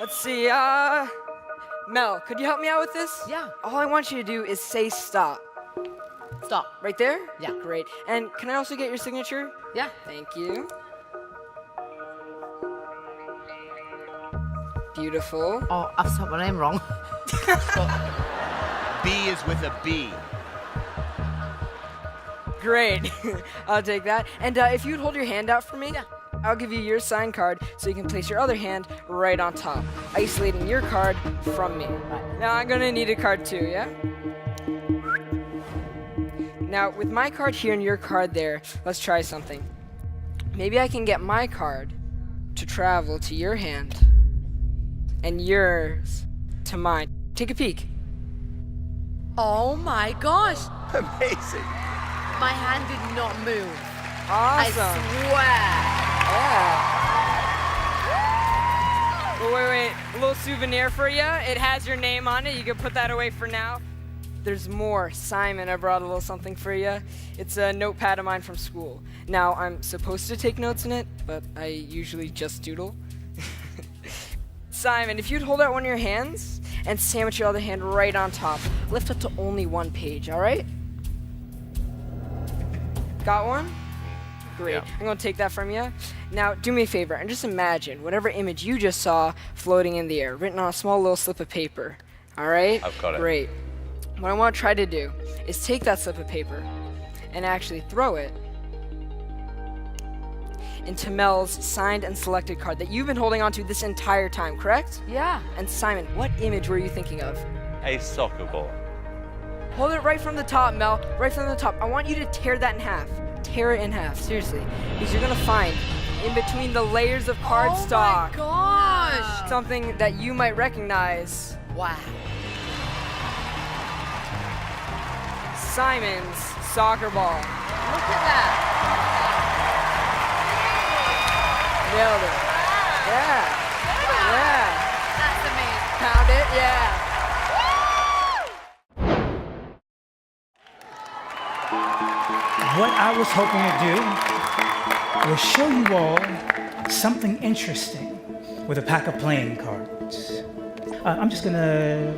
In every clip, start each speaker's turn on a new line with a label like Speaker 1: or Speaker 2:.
Speaker 1: Let's see, Mel, could you help me out with this?
Speaker 2: Yeah.
Speaker 1: All I want you to do is say stop.
Speaker 2: Stop.
Speaker 1: Right there?
Speaker 2: Yeah.
Speaker 1: Great. And can I also get your signature?
Speaker 2: Yeah.
Speaker 1: Thank you. Beautiful.
Speaker 2: Oh, I've spelled my name wrong.
Speaker 3: B is with a B.
Speaker 1: Great. I'll take that. And if you'd hold your hand out for me,
Speaker 2: Yeah.
Speaker 1: I'll give you your signed card so you can place your other hand right on top, isolating your card from me.
Speaker 2: Right.
Speaker 1: Now I'm gonna need a card too, yeah? Now with my card here and your card there, let's try something. Maybe I can get my card to travel to your hand and yours to mine. Take a peek.
Speaker 2: Oh my gosh.
Speaker 3: Amazing.
Speaker 2: My hand did not move.
Speaker 1: Awesome.
Speaker 2: I swear.
Speaker 1: Yeah. Well, wait. A little souvenir for you. It has your name on it. You can put that away for now. There's more. Simon, I brought a little something for you. It's a notepad of mine from school. Now, I'm supposed to take notes in it, but I usually just doodle. Simon, if you'd hold out one of your hands and sandwich your other hand right on top, lift up to only one page, all right? Got one? Great.
Speaker 3: Yeah.
Speaker 1: I'm going to take that from you. Now, do me a favor and just imagine whatever image you just saw floating in the air, written on a small little slip of paper. All right?
Speaker 3: I've got it.
Speaker 1: Great. What I want to try to do is take that slip of paper and actually throw it into Mel's signed and selected card that you've been holding onto this entire time, correct?
Speaker 2: Yeah.
Speaker 1: And Simon, what image were you thinking of?
Speaker 4: A soccer ball.
Speaker 1: Hold it right from the top, Mel. Right from the top. I want you to tear that in half. Tear it in half, seriously. Because you're gonna find in between the layers of cardstock
Speaker 2: Oh my gosh.
Speaker 1: something that you might recognize.
Speaker 2: Wow.
Speaker 1: Simon's soccer ball.
Speaker 2: Look at that.
Speaker 1: Nailed it. Yeah. Yeah.
Speaker 2: That's amazing.
Speaker 1: Found it? Yeah.
Speaker 5: What I was hoping to do was show you all something interesting with a pack of playing cards. I'm just gonna,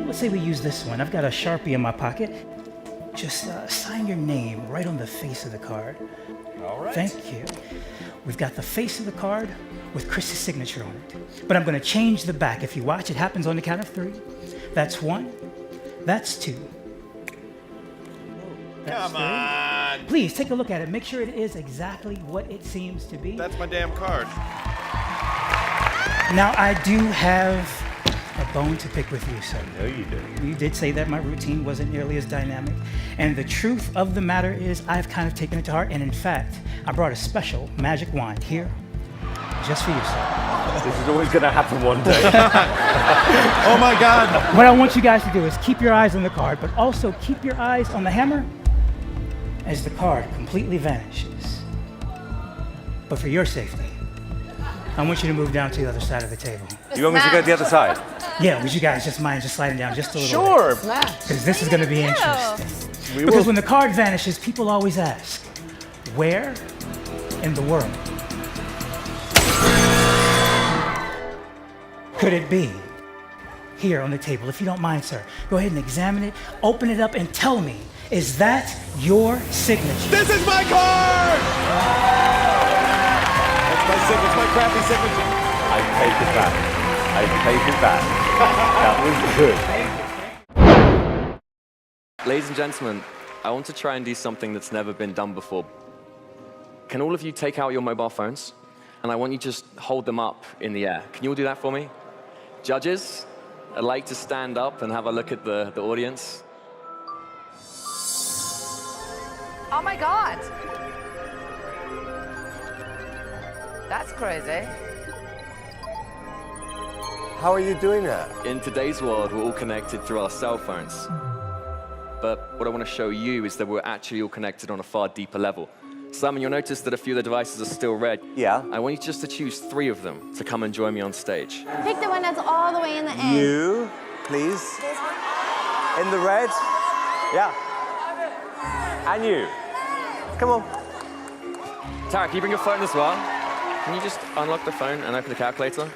Speaker 5: let's say we use this one. I've got a Sharpie in my pocket. Just sign your name right on the face of the card.
Speaker 4: All right.
Speaker 5: Thank you. We've got the face of the card with Chris's signature on it. But I'm gonna change the back. If you watch, it happens on the count of 3. That's 1, that's 2. That's
Speaker 3: Come
Speaker 5: 3.
Speaker 3: on.
Speaker 5: Please take a look at it. Make sure it is exactly what it seems to be.
Speaker 3: That's my damn card.
Speaker 5: Now, I do have a bone to pick with you, sir.
Speaker 4: No, you do.
Speaker 5: You did say that my routine wasn't nearly as dynamic. And the truth of the matter is I've kind of taken it to heart. And in fact, I brought a special magic wand here just for you, sir.
Speaker 4: This is always going to happen one day.
Speaker 3: Oh my God.
Speaker 5: What I want you guys to do is keep your eyes on the card, but also keep your eyes on the hammer as the card completely vanishes. But for your safety, I want you to move down to the other side of the table.
Speaker 4: You want me to go to the other side?
Speaker 5: Yeah, would you guys just mind just sliding down just a little
Speaker 3: Sure.
Speaker 5: bit? Because this is going to be interesting.
Speaker 3: We
Speaker 5: Because
Speaker 3: will.
Speaker 5: when the card vanishes, people always ask, where in the world could it be? Here on the table, if you don't mind, sir. Go ahead and examine it, open it up, and tell me, is that your signature?
Speaker 3: This is my card. That's my signature. It's my crappy signature.
Speaker 4: I take it back. I take it back. That was good.
Speaker 6: Ladies and gentlemen, I want to try and do something that's never been done before. Can all of you take out your mobile phones? And I want you to just hold them up in the air. Can you all do that for me? Judges, I'd like to stand up and have a look at the audience.
Speaker 2: Oh my God. That's crazy.
Speaker 7: How are you doing that?
Speaker 6: In today's world, we're all connected through our cell phones. But what I want to show you is that we're actually all connected on a far deeper level. Simon, you'll notice that a few of the devices are still red.
Speaker 7: Yeah.
Speaker 6: I want you just to choose 3 of them to come and join me on stage.
Speaker 8: Pick the one that's all the way in the end.
Speaker 7: You, please. In the red. Yeah. And you. Come on.
Speaker 6: Tara, can you bring your phone as well? Can you just unlock the phone and open the calculator?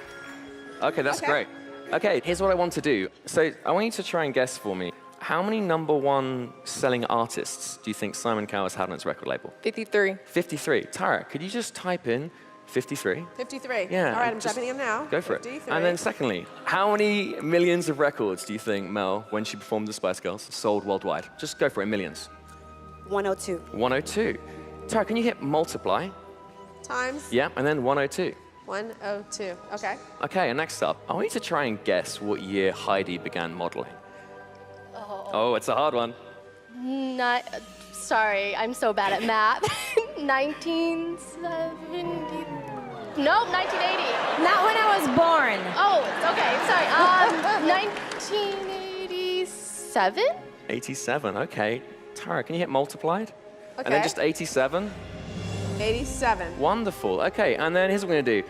Speaker 6: Okay, that's great. Okay, here's what I want to do. So I want you to try and guess for me. How many #1 selling artists do you think Simon Cowell has had on its record label?
Speaker 1: 53.
Speaker 6: 53. Tara, could you just type in 53?
Speaker 9: 53.
Speaker 6: Yeah.
Speaker 9: All right, I'm
Speaker 6: just
Speaker 9: typing in now.
Speaker 6: Go for
Speaker 9: 53.
Speaker 6: it. And then secondly, how many millions of records do you think Mel, when she performed the Spice Girls, sold worldwide? Just go for it, millions.
Speaker 9: 102.
Speaker 6: 102. Tara, can you hit multiply?
Speaker 9: Times
Speaker 6: Yeah, and then 102.
Speaker 9: 102. Okay.
Speaker 6: Okay, and next up, I want you to try and guess what year Heidi began modeling. Oh, it's a hard one.
Speaker 8: Not, sorry, I'm so bad at math. 1970. Nope, 1980.
Speaker 10: Not when I was born.
Speaker 8: Oh, okay, sorry. 1987?
Speaker 6: 87, okay. Tara, can you hit multiplied?
Speaker 9: Okay.
Speaker 6: And then just 87.
Speaker 9: 87.
Speaker 6: Wonderful. Okay, and then here's what we're going to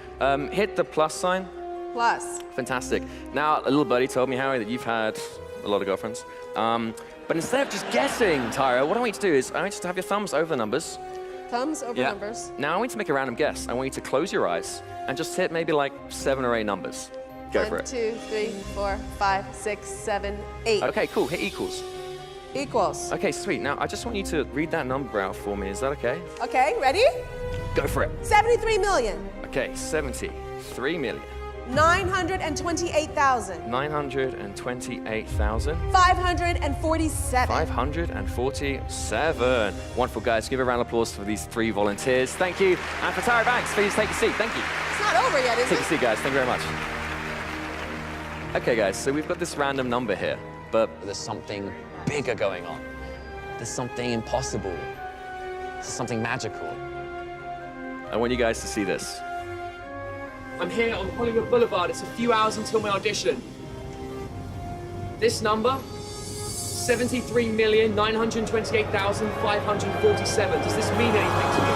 Speaker 6: do. Hit the plus sign.
Speaker 9: Plus.
Speaker 6: Fantastic. Now, a little buddy told me, Howie, that you've had a lot of girlfriends. But instead of just guessing, Tyra, what I want you to do is I want you to have your thumbs over the numbers.
Speaker 9: Thumbs over numbers.
Speaker 6: Now I want you to make a random guess. I want you to close your eyes and just hit maybe like 7 or 8 numbers. Go for
Speaker 9: 1,
Speaker 6: it.
Speaker 9: 2, 3, 4, 5, 6, 7, 8.
Speaker 6: Okay, cool. Hit equals.
Speaker 9: Equals.
Speaker 6: Okay, sweet. Now I just want you to read that number out for me. Is that okay?
Speaker 9: Okay, ready?
Speaker 6: Go for it.
Speaker 9: 73 million.
Speaker 6: Okay, 73 million.
Speaker 9: 928,000.
Speaker 6: 928,000.
Speaker 9: 547.
Speaker 6: 547. Wonderful, guys. Give a round of applause for these 3 volunteers. Thank you. And for Tyra Banks, please take a seat. Thank you.
Speaker 9: It's not over yet, is
Speaker 6: Take a
Speaker 9: it?
Speaker 6: seat, guys. Thank you very much. Okay, guys, so we've got this random number here, but
Speaker 11: there's something bigger going on. There's something impossible. There's something magical.
Speaker 6: I want you guys to see this.
Speaker 12: I'm here on Hollywood Boulevard. It's a few hours until my audition. This number, 73,928,547. Does this mean anything to you?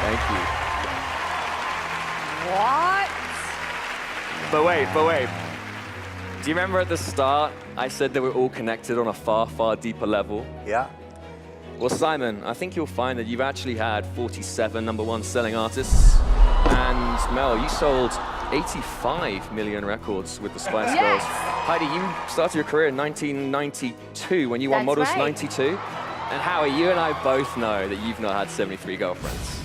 Speaker 6: Thank you.
Speaker 2: What?
Speaker 6: But wait. Do you remember at the start, I said that we're all connected on a far, far deeper level?
Speaker 7: Yeah.
Speaker 6: Well, Simon, I think you'll find that you've actually had 47 #1 selling artists. And Mel, you sold 85 million records with the Spice Girls. Heidi, you started your career in 1992 when you won Models 92. And Howie, you and I both know that you've not had 73 girlfriends.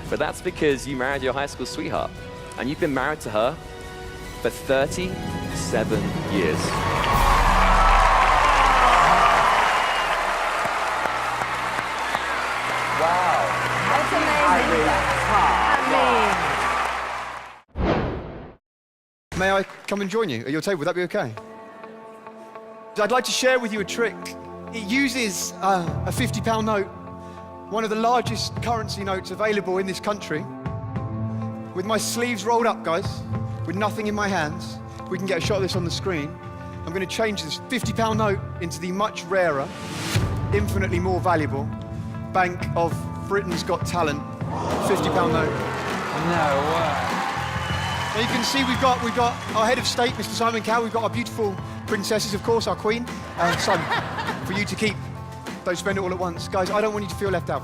Speaker 6: But that's because you married your high school sweetheart. And you've been married to her for 37 years.
Speaker 7: Wow.
Speaker 2: That's amazing.
Speaker 13: May I come and join you at your table? Would that be okay? I'd like to share with you a trick. It uses a £50 note, one of the largest currency notes available in this country. With my sleeves rolled up, guys, with nothing in my hands, we can get a shot of this on the screen. I'm going to change this £50 note into the much rarer, infinitely more valuable Bank of Britain's Got Talent £50 note.
Speaker 11: No way.
Speaker 13: Now you can see we've got our head of state, Mr. Simon Cowell. We've got our beautiful princesses, of course, our queen, son, for you to keep. Don't spend it all at once. Guys, I don't want you to feel left out.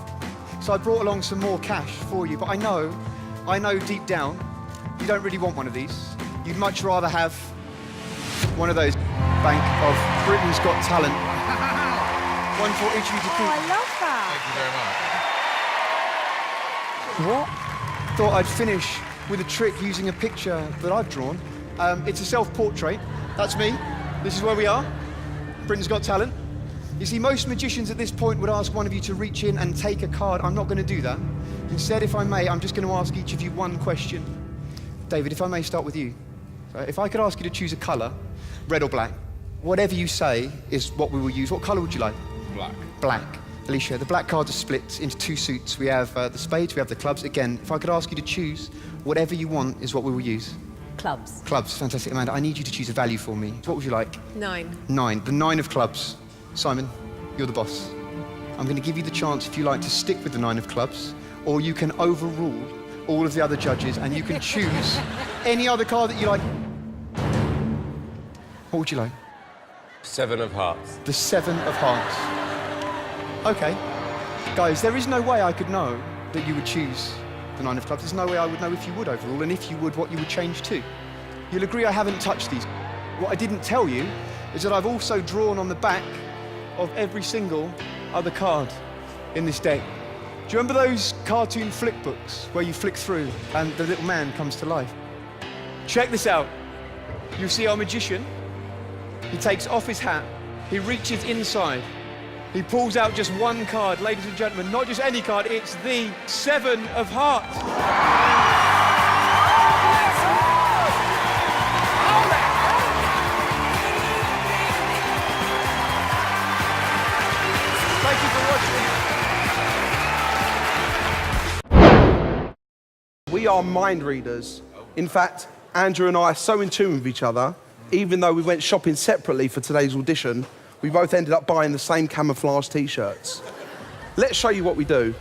Speaker 13: So I brought along some more cash for you, but I know deep down, you don't really want one of these. You'd much rather have one of those Bank of Britain's Got Talent. One for each of you to keep.
Speaker 10: Oh, I love that.
Speaker 3: Thank you very much.
Speaker 13: What? Thought I'd finish with a trick using a picture that I've drawn. It's a self-portrait. That's me. This is where we are. Britain's Got Talent. You see, most magicians at this point would ask one of you to reach in and take a card. I'm not going to do that. Instead, if I may, I'm just going to ask each of you one question. David, if I may start with you. If I could ask you to choose a colour, red or black, whatever you say is what we will use. What colour would you like?
Speaker 3: Black.
Speaker 13: Black. Alicia, the black cards are split into 2 suits. We have the spades, we have the clubs. Again, if I could ask you to choose, whatever you want is what we will use.
Speaker 10: Clubs.
Speaker 13: Clubs, fantastic. Amanda, I need you to choose a value for me. What would you like?
Speaker 9: 9.
Speaker 13: 9. The 9 of clubs. Simon, you're the boss. I'm going to give you the chance, if you like, to stick with the 9 of clubs, or you can overrule all of the other judges and you can choose any other card that you like. What would you like?
Speaker 3: 7 of hearts.
Speaker 13: The 7 of hearts. Okay. Guys, there is no way I could know that you would choose the 9 of clubs. There's no way I would know if you would overall, and if you would, what you would change to. You'll agree I haven't touched these. What I didn't tell you is that I've also drawn on the back of every single other card in this deck. Do you remember those cartoon flick books where you flick through and the little man comes to life? Check this out. You see our magician. He takes off his hat. He reaches inside. He pulls out just one card, ladies and gentlemen, not just any card, it's the 7 of Hearts. Thank you for watching.
Speaker 14: We are mind readers. In fact, Andrew and I are so in tune with each other, even though we went shopping separately for today's audition, we both ended up buying the same camouflage t-shirts. Let's show you what we do.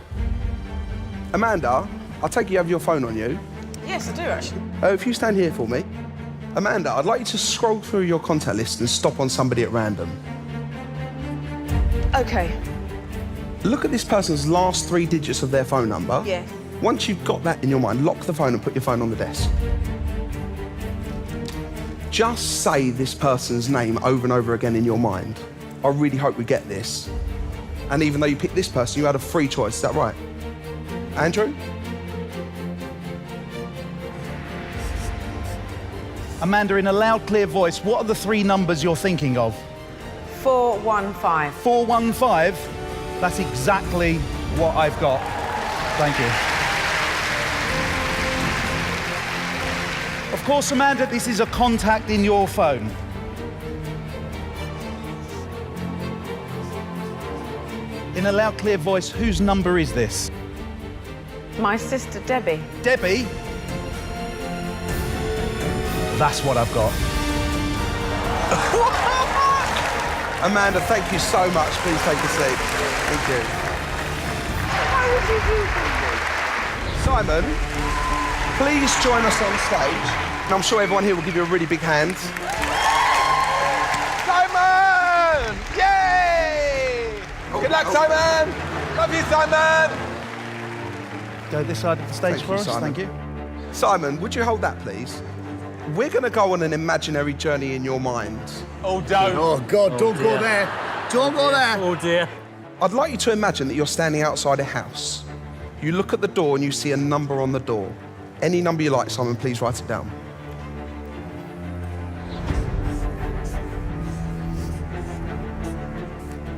Speaker 14: Amanda, I take it you have your phone on you.
Speaker 15: Yes, I do, actually.
Speaker 14: If you stand here for me. Amanda, I'd like you to scroll through your contact list and stop on somebody at random.
Speaker 15: Okay.
Speaker 14: Look at this person's last 3 digits of their phone number.
Speaker 15: Yeah.
Speaker 14: Once you've got that in your mind, lock the phone and put your phone on the desk. Just say this person's name over and over again in your mind. I really hope we get this. And even though you picked this person, you had a free choice, is that right? Andrew?
Speaker 16: Amanda, in a loud, clear voice, what are the 3 numbers you're thinking of?
Speaker 15: 415.
Speaker 16: 415? That's exactly what I've got. Thank you. Of course, Amanda, this is a contact in your phone. In a loud, clear voice, whose number is this?
Speaker 15: My sister, Debbie.
Speaker 16: Debbie? That's what I've got.
Speaker 14: Amanda, thank you so much. Please take a seat. Thank you.
Speaker 15: How would you do that?
Speaker 14: Simon, please join us on stage. And I'm sure everyone here will give you a really big hand.
Speaker 3: Simon! Yay! Good luck, Simon! Love you, Simon!
Speaker 16: Go this side of the stage for us, thank you.
Speaker 14: Simon, would you hold that, please? We're going to go on an imaginary journey in your mind.
Speaker 3: Oh, don't.
Speaker 17: Oh, God, don't go there. Don't go there.
Speaker 3: Oh, dear.
Speaker 14: I'd like you to imagine that you're standing outside a house. You look at the door and you see a number on the door. Any number you like, Simon, please write it down.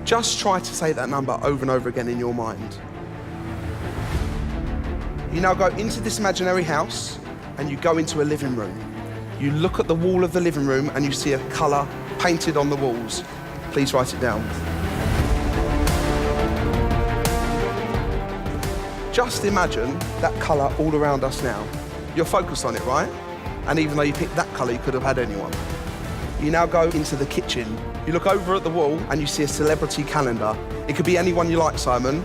Speaker 14: Just try to say that number over and over again in your mind. You now go into this imaginary house and you go into a living room. You look at the wall of the living room and you see a colour painted on the walls. Please write it down. Just imagine that colour all around us now. You're focused on it, right? And even though you picked that colour, you could have had anyone. You now go into the kitchen. You look over at the wall and you see a celebrity calendar. It could be anyone you like, Simon.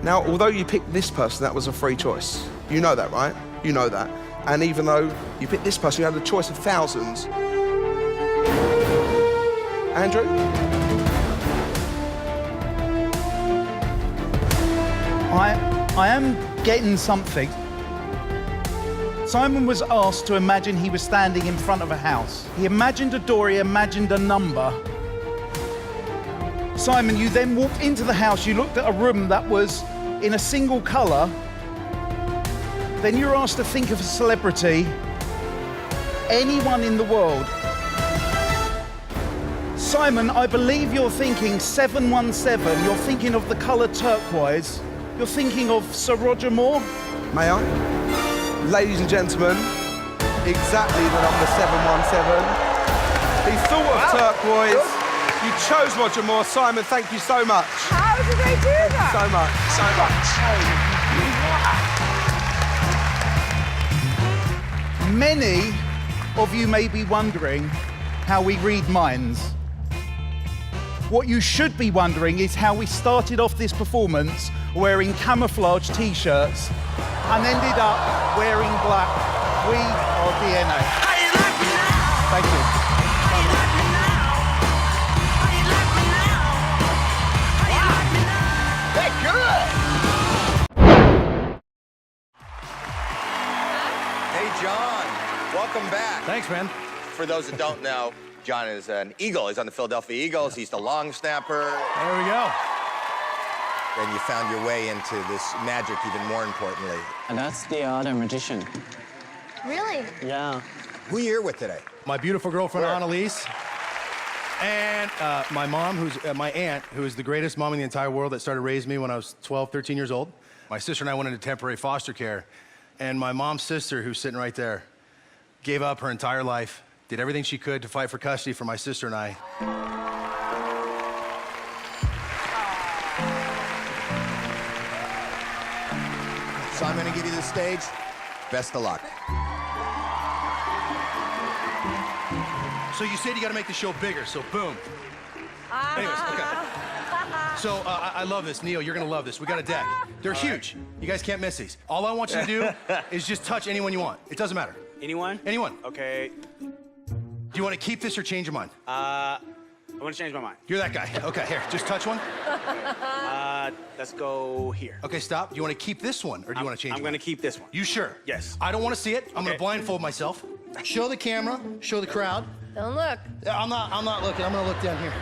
Speaker 14: Now, although you picked this person, that was a free choice. You know that, right? You know that. And even though you picked this person, you had a choice of thousands. Andrew?
Speaker 16: I am getting something. Simon was asked to imagine he was standing in front of a house. He imagined a door, he imagined a number. Simon, you then walked into the house, you looked at a room that was in a single colour. Then you're asked to think of a celebrity, anyone in the world. Simon, I believe you're thinking 717, you're thinking of the colour turquoise, you're thinking of Sir Roger Moore.
Speaker 14: May I? Ladies and gentlemen, exactly the number 717. He thought of turquoise. You chose Roger Moore. Simon, thank you so much.
Speaker 15: How did they do that?
Speaker 14: So much, so much.
Speaker 16: Many of you may be wondering how we read minds. What you should be wondering is how we started off this performance wearing camouflage t-shirts and ended up wearing black. We are DNA.
Speaker 3: Thank you. They're good. Hey, John. Welcome back.
Speaker 18: Thanks, man.
Speaker 3: For those that don't know, John is an Eagle. He's on the Philadelphia Eagles. He's the long snapper.
Speaker 18: There we go.
Speaker 3: Then you found your way into this magic even more importantly.
Speaker 11: And that's the other magician.
Speaker 8: Really?
Speaker 11: Yeah.
Speaker 3: Who are you here with today?
Speaker 18: My beautiful girlfriend, Annalise. And my mom, who's my aunt, who is the greatest mom in the entire world that started raising me when I was 12, 13 years old. My sister and I went into temporary foster care. And my mom's sister, who's sitting right there, gave up her entire life, did everything she could to fight for custody for my sister and I.
Speaker 3: So I'm going to give you the stage. Best of luck.
Speaker 18: So you said you got to make the show bigger, so boom. Anyways, okay. So I love this. Neil, you're going to love this. We got a deck. They're huge. You guys can't miss these. All I want you to do is just touch anyone you want. It doesn't matter.
Speaker 19: Anyone?
Speaker 18: Anyone.
Speaker 19: Okay.
Speaker 18: Do you want to keep this or change your mind?
Speaker 19: I want to change my mind.
Speaker 18: You're that guy. Okay, here, just touch one.
Speaker 19: Let's go here.
Speaker 18: Okay, stop. Do you want to keep this one or do you want to change it?
Speaker 19: I'm going to keep this one.
Speaker 18: You sure?
Speaker 19: Yes.
Speaker 18: I don't want to see it. I'm going to blindfold myself. Show the camera, show the crowd.
Speaker 8: Don't look.
Speaker 18: I'm not looking. I'm going to look down here.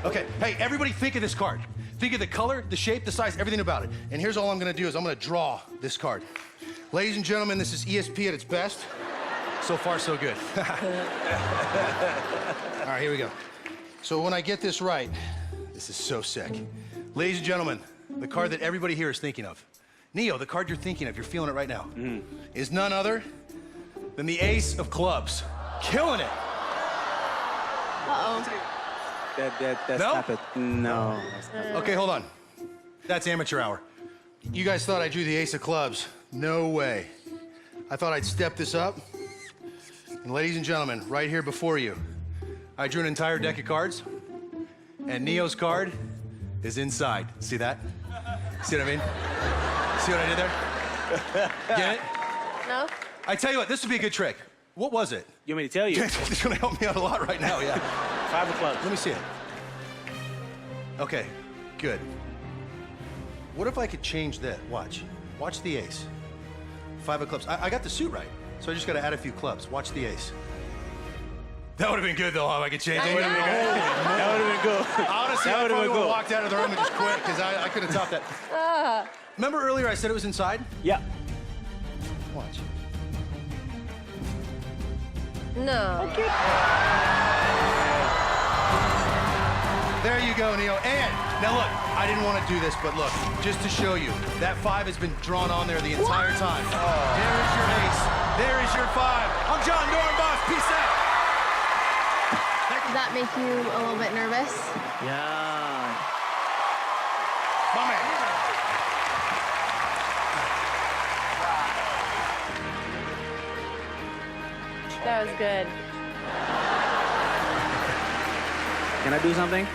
Speaker 18: Okay, hey, everybody think of this card. Think of the color, the shape, the size, everything about it. And here's all I'm going to do is I'm going to draw this card. Ladies and gentlemen, this is ESP at its best. So far, so good. All right, here we go. So when I get this right, this is so sick. Ladies and gentlemen, the card that everybody here is thinking of. Neo, the card you're thinking of, you're feeling it right now, is none other than the Ace of Clubs. Killing it.
Speaker 8: Uh-oh.
Speaker 19: That's
Speaker 18: No?
Speaker 19: not it. No.
Speaker 18: Okay, hold on. That's amateur hour. You guys thought I drew the Ace of Clubs. No way. I thought I'd step this up. And ladies and gentlemen, right here before you, I drew an entire deck of cards, and Neo's card is inside. See that? See what I mean? See what I did there? Get it?
Speaker 8: No?
Speaker 18: I tell you what, this would be a good trick. What was it?
Speaker 19: You want me to tell you?
Speaker 18: It's gonna help me out a lot right now, yeah.
Speaker 19: 5 of clubs.
Speaker 18: Let me see it. Okay, good. What if I could change that? Watch. Watch the ace. 5 of clubs. I got the suit right, so I just gotta add a few clubs. Watch the ace. That would have been good, though, if I could change it.
Speaker 19: That would have been good.
Speaker 18: Honestly, I probably would have walked out of the room and just quit, because I couldn't top that. Remember earlier I said it was inside?
Speaker 19: Yeah.
Speaker 18: Watch.
Speaker 8: No.
Speaker 18: There you go, Neo. And now look, I didn't want to do this, but look, just to show you, that 5 has been drawn on there the entire time. There is your ace. There is your 5. I'm John Dornbos. Peace out.
Speaker 8: Did that make you a little bit nervous?
Speaker 19: Yeah.
Speaker 18: My man.
Speaker 8: That was good.
Speaker 19: Can I do something?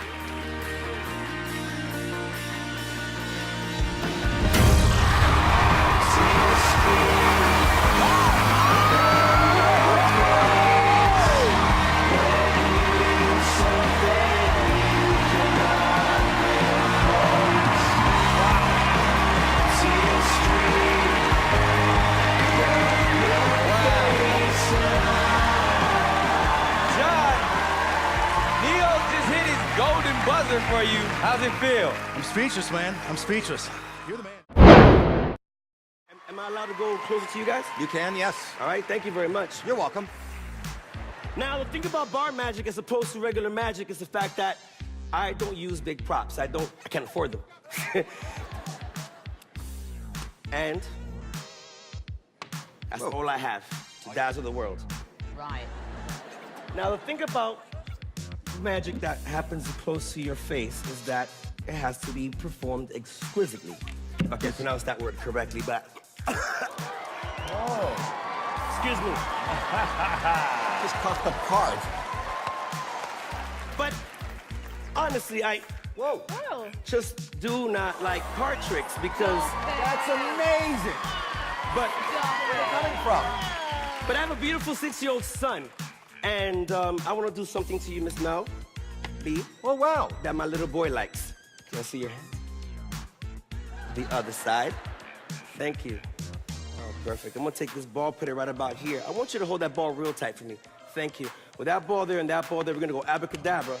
Speaker 4: Buzzer for you. How's it feel?
Speaker 18: I'm speechless, man. I'm speechless. You're the man.
Speaker 20: Am I allowed to go closer to you guys?
Speaker 3: You can, yes.
Speaker 20: All right, thank you very much.
Speaker 3: You're welcome.
Speaker 20: Now, the thing about bar magic as opposed to regular magic is the fact that I don't use big props. I can't afford them. And that's all I have to dazzle the world.
Speaker 2: Right.
Speaker 20: Now, the thing about magic that happens close to your face is that it has to be performed exquisitely. If I can pronounce that word correctly, but...
Speaker 3: Oh.
Speaker 20: Excuse me.
Speaker 3: Just coughed up cards.
Speaker 20: But honestly, I just do not like card tricks because...
Speaker 3: That's amazing.
Speaker 20: But
Speaker 3: where are you coming from?
Speaker 20: But I have a beautiful 6-year-old son. And I want to do something to you, Miss Mel B.
Speaker 3: Oh, wow.
Speaker 20: That my little boy likes. Can I see your hand? The other side. Thank you. Oh, perfect. I'm going to take this ball, put it right about here. I want you to hold that ball real tight for me. Thank you. With that ball there and that ball there, we're going to go abracadabra.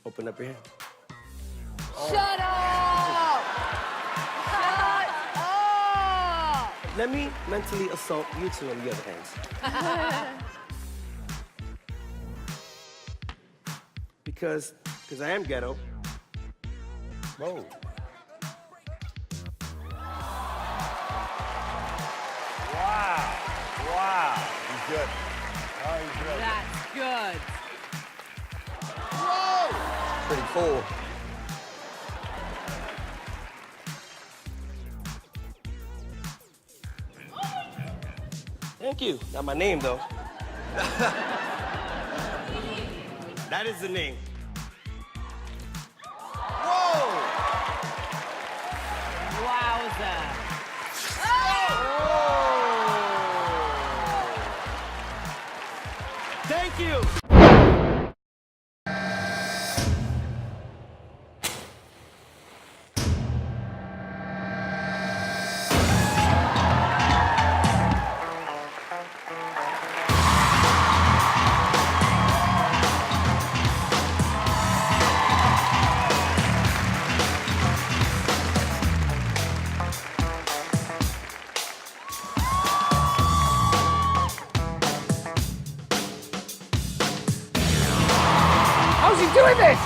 Speaker 20: Open up your hand.
Speaker 2: Shut up! Shut up!
Speaker 20: Let me mentally assault you two on the other hands. Because I am ghetto.
Speaker 3: Whoa. Wow. Wow. He's good. Oh, he's good.
Speaker 2: That's good.
Speaker 3: Whoa. Pretty cool.
Speaker 20: Thank you. Not my name, though. That is the name.
Speaker 3: Whoa!
Speaker 2: Wowza.
Speaker 20: Thank you.
Speaker 2: How's he doing this?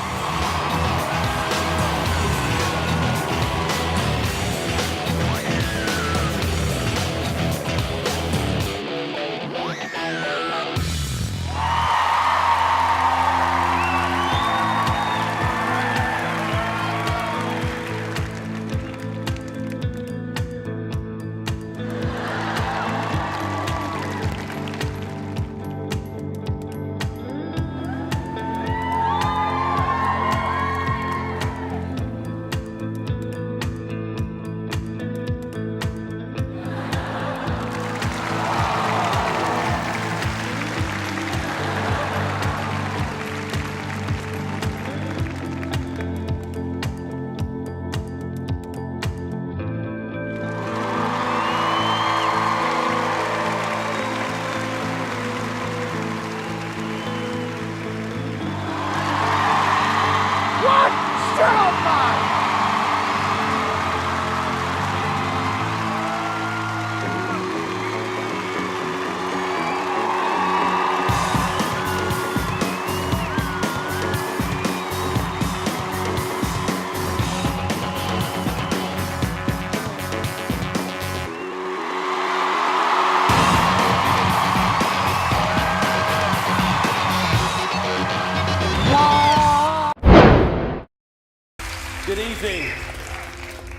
Speaker 21: Good evening.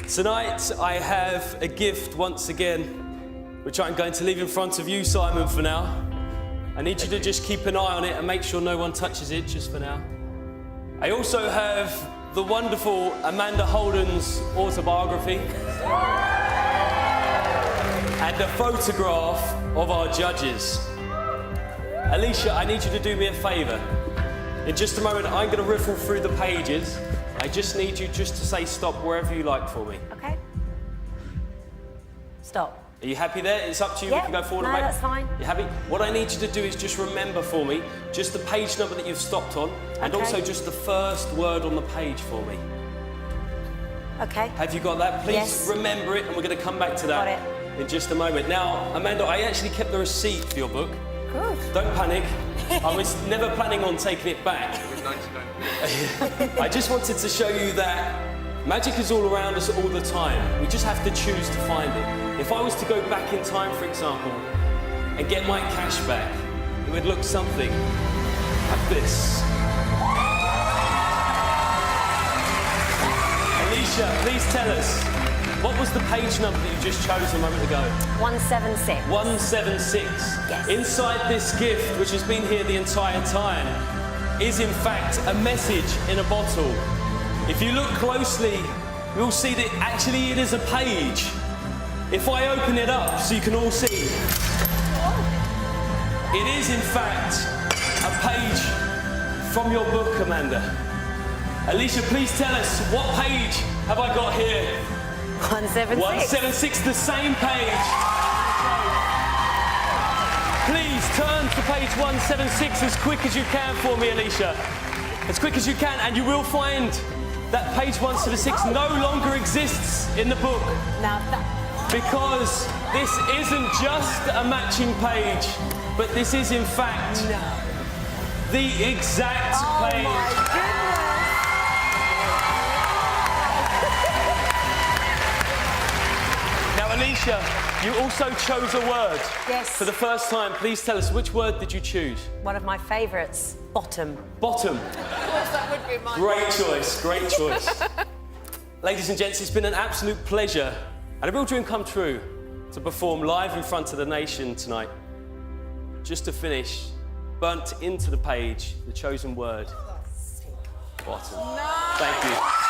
Speaker 21: Tonight I have a gift once again, which I'm going to leave in front of you, Simon, for now. I need you to just keep an eye on it and make sure no one touches it just for now. I also have the wonderful Amanda Holden's autobiography and a photograph of our judges. Alicia, I need you to do me a favor. In just a moment, I'm going to riffle through the pages. I just need you just to say stop wherever you like for me.
Speaker 10: Okay. Stop.
Speaker 21: Are you happy there? It's up to you.
Speaker 10: Yep.
Speaker 21: We can go forward
Speaker 10: No,
Speaker 21: and back.
Speaker 10: that's fine.
Speaker 21: You happy? What I need you to do is just remember for me just the page number that you've stopped on and
Speaker 10: Okay.
Speaker 21: also just the first word on the page for me.
Speaker 10: Okay.
Speaker 21: Have you got that? Please
Speaker 10: Yes.
Speaker 21: remember it and we're going to come back to that in just a moment. Now, Amanda, I actually kept the receipt for your book.
Speaker 10: Good.
Speaker 21: Don't panic. I was never planning on taking it back. I just wanted to show you that magic is all around us all the time. We just have to choose to find it. If I was to go back in time, for example, and get my cash back, it would look something like this. Alicia, please tell us, what was the page number that you just chose a moment ago?
Speaker 10: 176.
Speaker 21: 176.
Speaker 10: Yes.
Speaker 21: Inside this gift, which has been here the entire time, is in fact a message in a bottle. If you look closely, you'll see that actually it is a page. If I open it up so you can all see, It is, in fact, a page from your book, Amanda. Alicia, please tell us, what page have I got here?
Speaker 10: 176.
Speaker 21: 176, the same page. Please turn to page 176 as quick as you can for me, Alicia. As quick as you can, and you will find that page 176 no longer exists in the book.
Speaker 10: Now that...
Speaker 21: Because this isn't just a matching page, but this is, in fact, the exact page.
Speaker 10: My goodness.
Speaker 21: Now, Alicia, you also chose a word.
Speaker 10: Yes.
Speaker 21: For the first time, please tell us, which word did you choose?
Speaker 10: One of my favourites, bottom.
Speaker 21: Bottom.
Speaker 2: Of course, that would be mine.
Speaker 21: Great choice, great choice. Ladies and gents, it's been an absolute pleasure and a real dream come true to perform live in front of the nation tonight. Just to finish, burnt into the page, the chosen word, bottom.
Speaker 2: No.
Speaker 21: Thank you.